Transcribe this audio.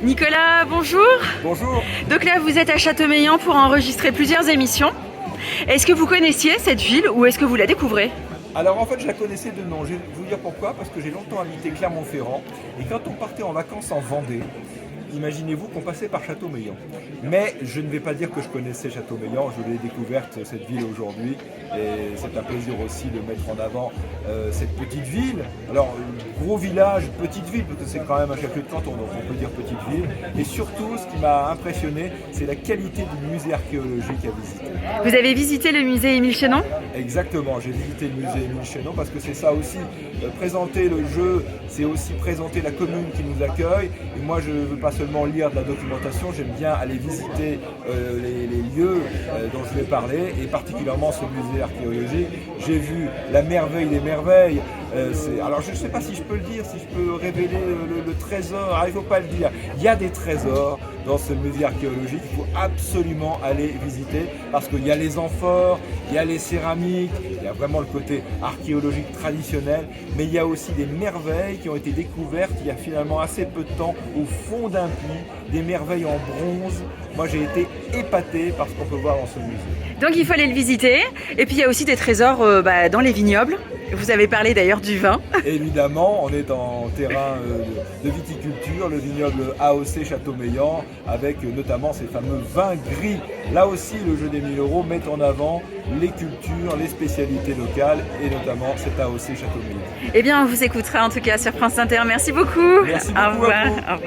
Nicolas, bonjour. Bonjour. Donc là, vous êtes à Châteaumeillan pour enregistrer plusieurs émissions. Est-ce que vous connaissiez cette ville ou est-ce que vous la découvrez? Alors en fait je la connaissais de nom, je vais vous dire pourquoi, parce que j'ai longtemps habité Clermont-Ferrand et quand on partait en vacances en Vendée, imaginez-vous qu'on passait par Châteaumeillan. Mais je ne vais pas dire que je connaissais Châteaumeillan, je l'ai découverte cette ville aujourd'hui et c'est un plaisir aussi de mettre en avant cette petite ville. Alors gros village, petite ville, parce que c'est quand même un chef-lieu de canton, donc on peut dire petite ville. Et surtout ce qui m'a impressionné, c'est la qualité du musée archéologique à visiter. Vous avez visité le musée Émile Chenon? Exactement, j'ai visité le musée Émile Chenon parce que c'est ça aussi, présenter le jeu, c'est aussi présenter la commune qui nous accueille. Et moi je ne veux pas seulement lire de la documentation, j'aime bien aller visiter les lieux dont je vais parler, et particulièrement ce musée archéologique. J'ai vu la merveille des merveilles. Alors je ne sais pas si je peux le dire, si je peux révéler le trésor. Alors, il ne faut pas le dire, il y a des trésors dans ce musée archéologique, il faut absolument aller visiter parce qu'il y a les amphores, il y a les céramiques, il y a vraiment le côté archéologique traditionnel, mais il y a aussi des merveilles qui ont été découvertes il y a finalement assez peu de temps au fond d'un puits, des merveilles en bronze. Moi j'ai été épaté par ce qu'on peut voir dans ce musée. Donc il faut aller le visiter. Et puis il y a aussi des trésors dans les vignobles. Vous avez parlé d'ailleurs du vin. Évidemment, on est en terrain de viticulture, le vignoble AOC Châteaumeillan, avec notamment ces fameux vins gris. Là aussi, le jeu des 1000 euros met en avant les cultures, les spécialités locales, et notamment cet AOC Châteaumeillan. Eh bien, on vous écoutera en tout cas sur France Inter. Merci beaucoup. Merci beaucoup. Au revoir. À vous. Au revoir.